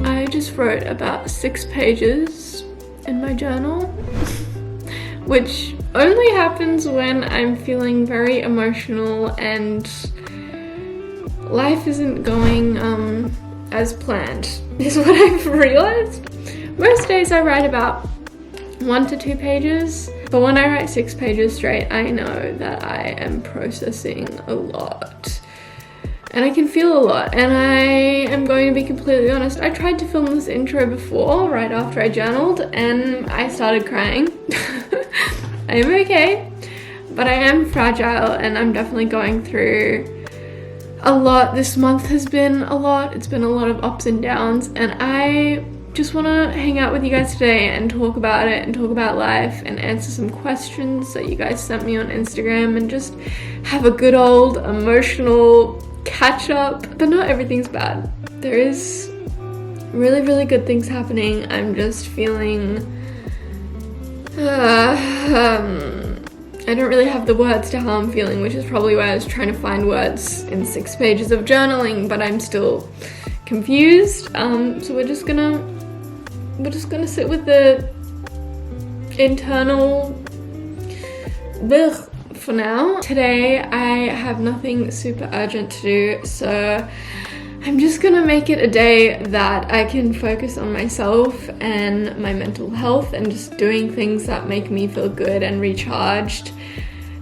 I just wrote about 6 pages in my journal, which only happens when I'm feeling very emotional and life isn't going as planned, is what I've realized. Most days I write about 1 to 2 pages, but when I write 6 pages straight, I know that I am processing a lot. And I can feel a lot, and I am going to be completely honest. I tried to film this intro before, right after I journaled, and I started crying. I am okay, but I am fragile, and I'm definitely going through a lot. This month has been a lot. It's been a lot of ups and downs, and I just want to hang out with you guys today and talk about it and talk about life and answer some questions that you guys sent me on Instagram and just have a good old emotional catch up. But not everything's bad. There is really, really good things happening. I'm just feeling I don't really have the words to how I'm feeling, which is probably why I was trying to find words in 6 pages of journaling, but I'm still confused. So we're just gonna sit with the internal blech for now. Today I have nothing super urgent to do, so I'm just gonna make it a day that I can focus on myself and my mental health and just doing things that make me feel good and recharged,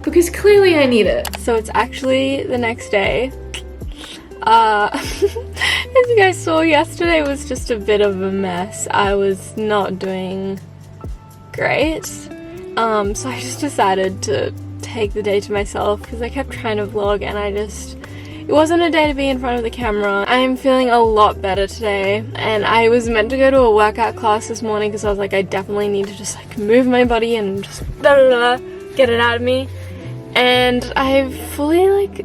because clearly I need it. So it's actually the next day. As you guys saw, yesterday was just a bit of a mess. I was not doing great. So I just decided to take the day to myself because I kept trying to vlog and it wasn't a day to be in front of the camera. I'm feeling a lot better today, and I was meant to go to a workout class this morning because I was like, I definitely need to just like move my body and just get it out of me. And I've fully like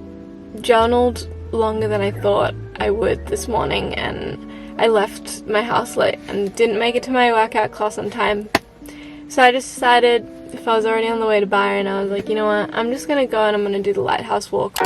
journaled longer than I thought I would this morning, and I left my house late and didn't make it to my workout class on time. So I just decided, if I was already on the way to Byron, I was like, you know what, I'm just gonna go and I'm gonna do the lighthouse walk.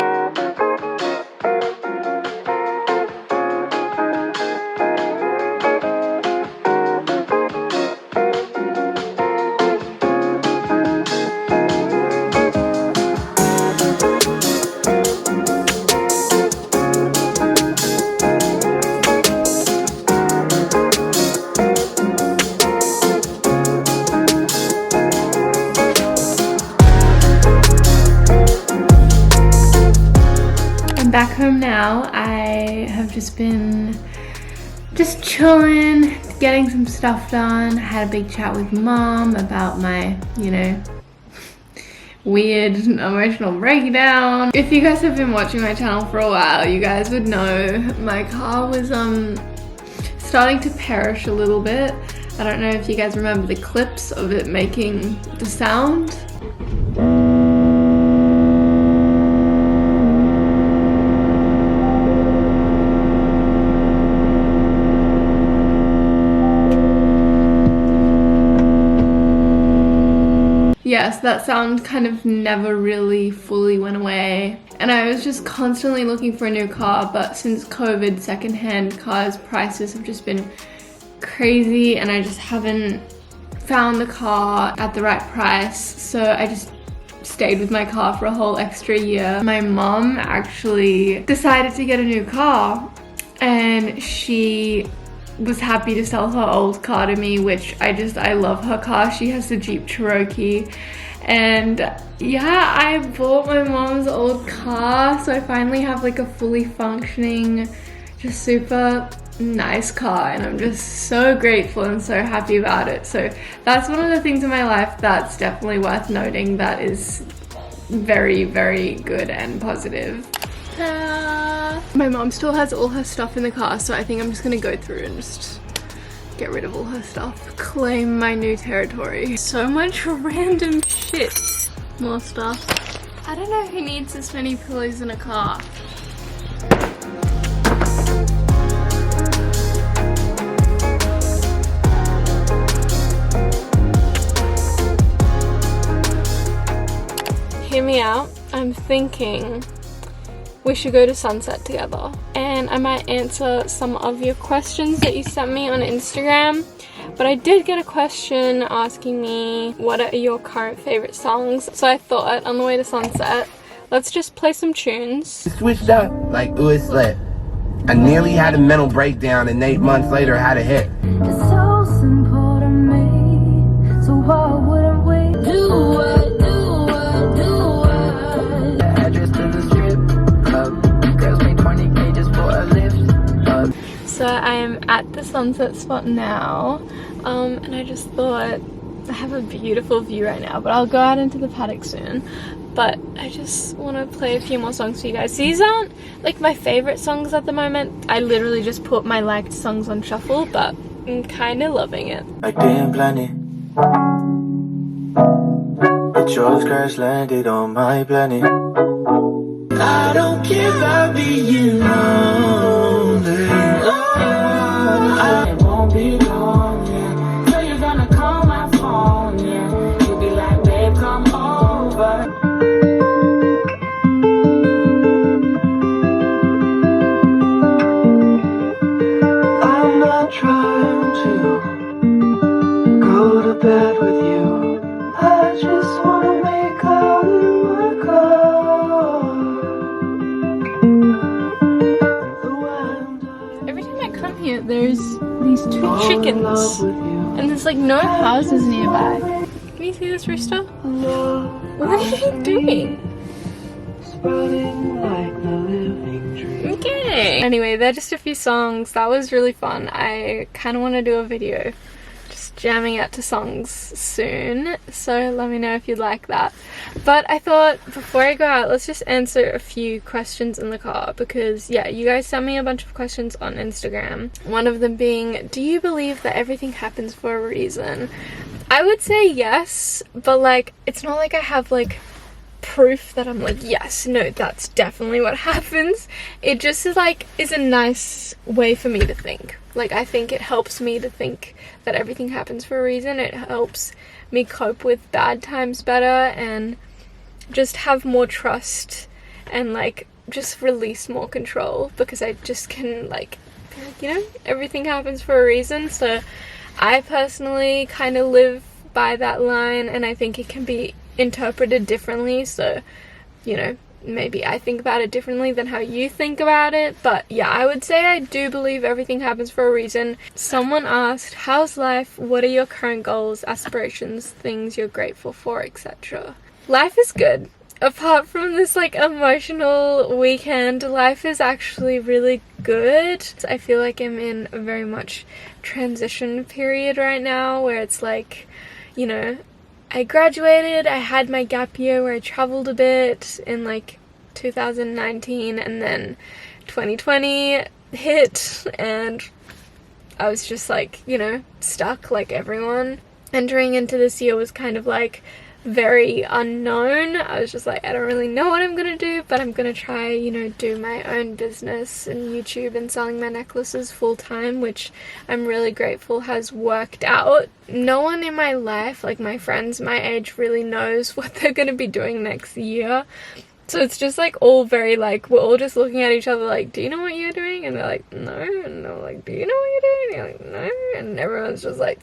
Back home now. I have just been chilling, getting some stuff done. I had a big chat with Mom about my, weird emotional breakdown. If you guys have been watching my channel for a while, you guys would know my car was starting to perish a little bit. I don't know if you guys remember the clips of it making the sound. Yes, that sound kind of never really fully went away. And I was just constantly looking for a new car, but since COVID, secondhand cars prices have just been crazy and I just haven't found the car at the right price. So I just stayed with my car for a whole extra year. My mom actually decided to get a new car, and she was happy to sell her old car to me, which I love her car. She has the Jeep Cherokee, and yeah, I bought my mom's old car, so I finally have like a fully functioning, just super nice car, and I'm just so grateful and so happy about it. So that's one of the things in my life that's definitely worth noting, that is very, very good and positive. My mom still has all her stuff in the car, so I think I'm just gonna go through and just get rid of all her stuff. Claim my new territory. So much random shit. More stuff. I don't know who needs this many pillows in a car. me out. I'm thinking we should go to sunset together, and I might answer some of your questions that you sent me on Instagram. But I did get a question asking me what are your current favorite songs, so I thought on the way to sunset, let's just play some tunes. Switched up like ooh it's lit. I nearly had a mental breakdown and 8 months later had a hit. It's so simple to me, so why wouldn't we do what? Address to the strip club, girls pay 20K just for a lift. So I am at the sunset spot now, and I just thought I have a beautiful view right now, but I'll go out into the paddock soon. But I just want to play a few more songs for you guys. These aren't like my favorite songs at the moment. I literally just put my liked songs on shuffle, but I'm kind of loving it. I didn't plan it, but yours crash landed on my planet. I don't care about being lonely. I won't be long, yeah. So you're gonna call my phone, yeah. You'll be like, babe, come over. I'm not trying to go to bed with you. I just wanna make out in my car. Every time I come here, there's these two chickens, and there's like no houses nearby. Can you see this rooster? What are you doing? Okay. Anyway, they're just a few songs. That was really fun. I kind of want to do a video just jamming out to songs soon, so let me know if you'd like that. But I thought before I go out, let's just answer a few questions in the car, because yeah, you guys sent me a bunch of questions on Instagram. One of them being, do you believe that everything happens for a reason? I would say yes, but like it's not like I have like proof that I'm like, yes, no, that's definitely what happens. It just is like is a nice way for me to think. Like I think it helps me to think that everything happens for a reason. It helps me cope with bad times better and just have more trust and like just release more control, because I just can like, you know, everything happens for a reason. So I personally kind of live by that line, and I think it can be interpreted differently. So, you know, maybe I think about it differently than how you think about it. But yeah, I would say I do believe everything happens for a reason. Someone asked, how's life? What are your current goals, aspirations, things you're grateful for, etc.? Life is good. Apart from this like emotional weekend, life is actually really good. I feel like I'm in a very much transition period right now, where it's like, you know, I graduated, I had my gap year where I traveled a bit in like 2019, and then 2020 hit and I was just like, you know, stuck like everyone. Entering into this year was kind of like very unknown. I was just like, I don't really know what I'm gonna do, but I'm gonna try, you know, do my own business and YouTube and selling my necklaces full time, which I'm really grateful has worked out. No one in my life, like my friends my age, really knows what they're gonna be doing next year. So it's just like all very like, we're all just looking at each other like, do you know what you're doing? And they're like, no. And I'm like, do you know what you're doing? And you're like, no. And everyone's just like,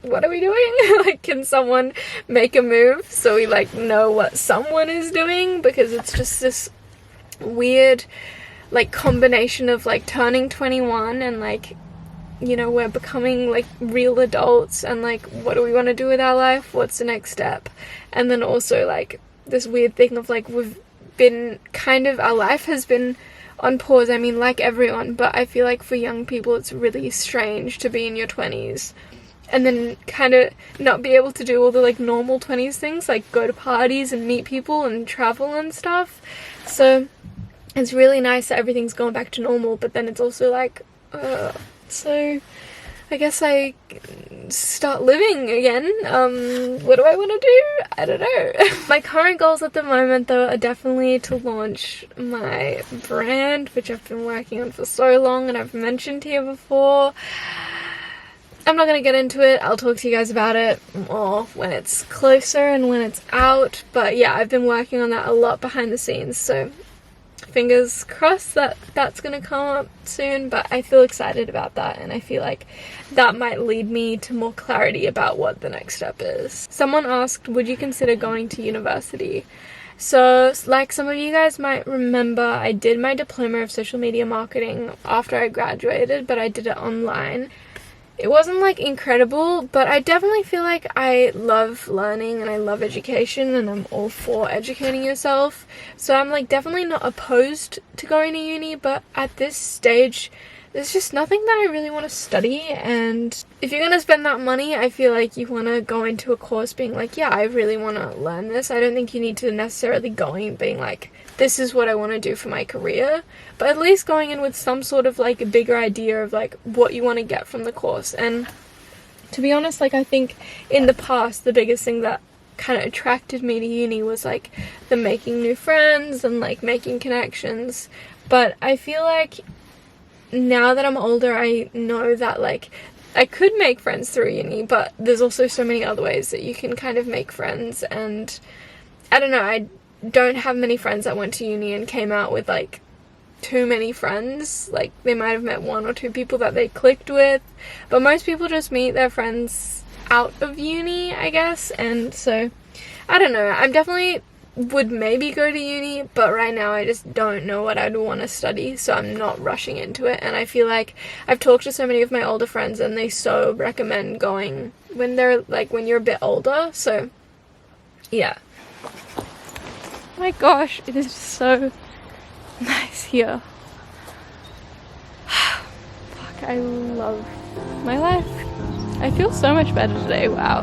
what are we doing? Like, can someone make a move so we like know what someone is doing? Because it's just this weird like combination of like turning 21 and like, you know, we're becoming like real adults, and like, what do we want to do with our life? What's the next step? And then also like this weird thing of like, we've been kind of, our life has been on pause. I mean, like everyone, but I feel like for young people it's really strange to be in your 20s and then kind of not be able to do all the like normal 20s things, like go to parties and meet people and travel and stuff. So it's really nice that everything's going back to normal, but then it's also like, so I guess I start living again. What do I want to do? I don't know. My current goals at the moment though are definitely to launch my brand, which I've been working on for so long and I've mentioned here before. I'm not gonna get into it. I'll talk to you guys about it more when it's closer and when it's out. But yeah, I've been working on that a lot behind the scenes, so fingers crossed that that's gonna come up soon. But I feel excited about that, and I feel like that might lead me to more clarity about what the next step is. Someone asked, would you consider going to university? So like some of you guys might remember, I did my diploma of social media marketing after I graduated, but I did it online. It wasn't like incredible, but I definitely feel like I love learning and I love education, and I'm all for educating yourself. So I'm like definitely not opposed to going to uni, but at this stage there's just nothing that I really want to study. And if you're gonna spend that money, I feel like you want to go into a course being like, yeah, I really want to learn this. I don't think you need to necessarily go in being like, this is what I want to do for my career, but at least going in with some sort of like a bigger idea of like what you want to get from the course. And to be honest, like I think in the past the biggest thing that kind of attracted me to uni was like the making new friends and like making connections. But I feel like now that I'm older, I know that like I could make friends through uni, but there's also so many other ways that you can kind of make friends. And I don't know, I don't have many friends that went to uni and came out with like too many friends. Like they might have met one or two people that they clicked with, but most people just meet their friends out of uni, I guess. And so I don't know, I'm definitely would maybe go to uni, but right now I just don't know what I'd want to study, so I'm not rushing into it. And I feel like I've talked to so many of my older friends and they so recommend going when they're like when you're a bit older. So yeah. My gosh, it is so nice here. Fuck, I love my life. I feel so much better today, wow.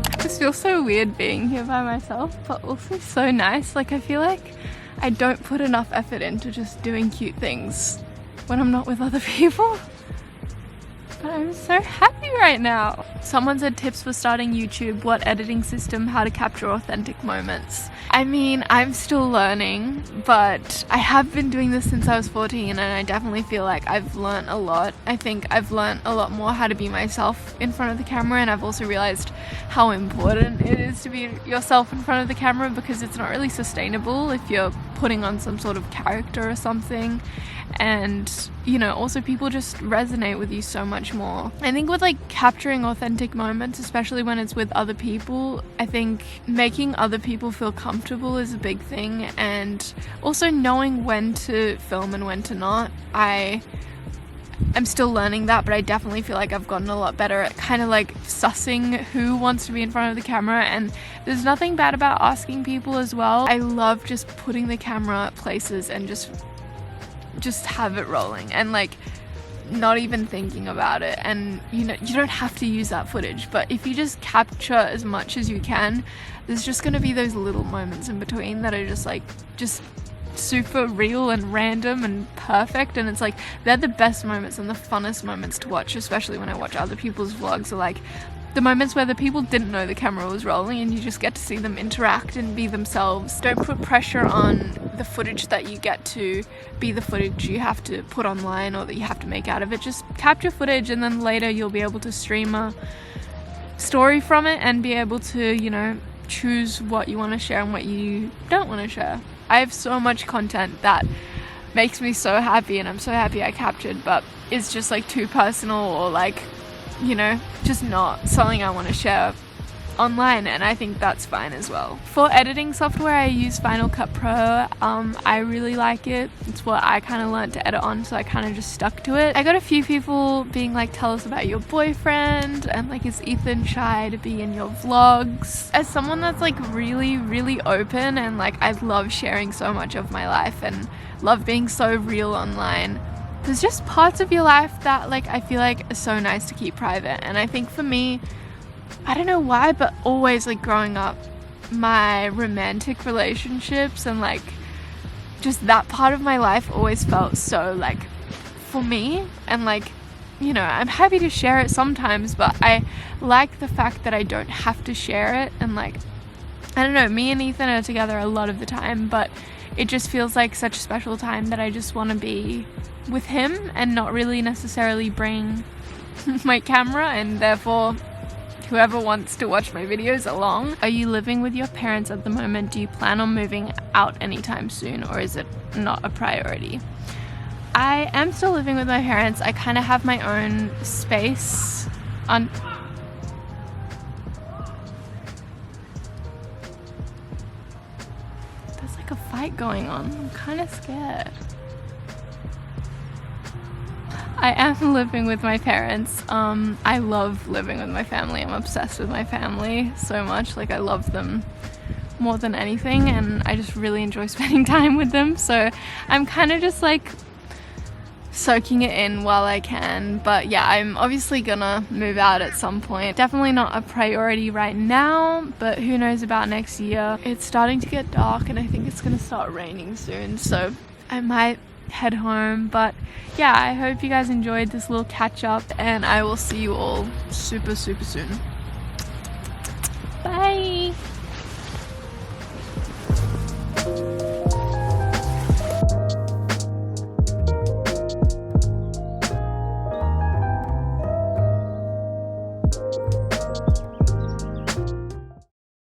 I just feel so weird being here by myself, but also so nice. Like I feel like I don't put enough effort into just doing cute things when I'm not with other people. But I'm so happy right now. Someone said tips for starting YouTube, what editing system, how to capture authentic moments. I mean, I'm still learning, but I have been doing this since I was 14 and I definitely feel like I've learned a lot. I think I've learned a lot more how to be myself in front of the camera, and I've also realized how important it is to be yourself in front of the camera, because it's not really sustainable if you're putting on some sort of character or something. And you know, also people just resonate with you so much more. I think with like capturing authentic moments, especially when it's with other people, I think making other people feel comfortable is a big thing, and also knowing when to film and when to not. I'm still learning that, but I definitely feel like I've gotten a lot better at kind of like sussing who wants to be in front of the camera. And there's nothing bad about asking people as well. I love just putting the camera places and just have it rolling and like not even thinking about it. And you know, you don't have to use that footage, but if you just capture as much as you can, there's just going to be those little moments in between that are just super real and random and perfect. And it's like they're the best moments and the funnest moments to watch, especially when I watch other people's vlogs, or like the moments where the people didn't know the camera was rolling and you just get to see them interact and be themselves. Don't put pressure on the footage that you get to be the footage you have to put online or that you have to make out of it. Just capture footage, and then later you'll be able to stream a story from it and be able to, you know, choose what you want to share and what you don't want to share. I have so much content that makes me so happy, and I'm so happy I captured, but it's just like too personal, or like, you know, just not something I want to share online, and I think that's fine as well. For editing software, I use Final Cut Pro. I really like it. It's what I kind of learned to edit on, so I kind of just stuck to it. I got a few people being like, tell us about your boyfriend, and like, is Ethan shy to be in your vlogs? As someone that's like really, really open, and like I love sharing so much of my life and love being so real online, there's just parts of your life that like I feel like are so nice to keep private. And I think for me, I don't know why, but always like growing up, my romantic relationships and like just that part of my life always felt so like for me. And like, you know, I'm happy to share it sometimes, but I like the fact that I don't have to share it. And like, I don't know, me and Ethan are together a lot of the time, but it just feels like such a special time that I just want to be with him and not really necessarily bring my camera, and therefore whoever wants to watch my videos along. Are you living with your parents at the moment? Do you plan on moving out anytime soon, or is it not a priority? I am still living with my parents. I kind of have my own space on... There's like a fight going on. I'm kind of scared. I am living with my parents. I love living with my family. I'm obsessed with my family so much. Like, I love them more than anything, and I just really enjoy spending time with them. So I'm kind of just like soaking it in while I can. But yeah, I'm obviously gonna move out at some point. Definitely not a priority right now, but who knows about next year. It's starting to get dark and I think it's gonna start raining soon, so I might head home. But yeah, I hope you guys enjoyed this little catch up, and I will see you all super soon. Bye.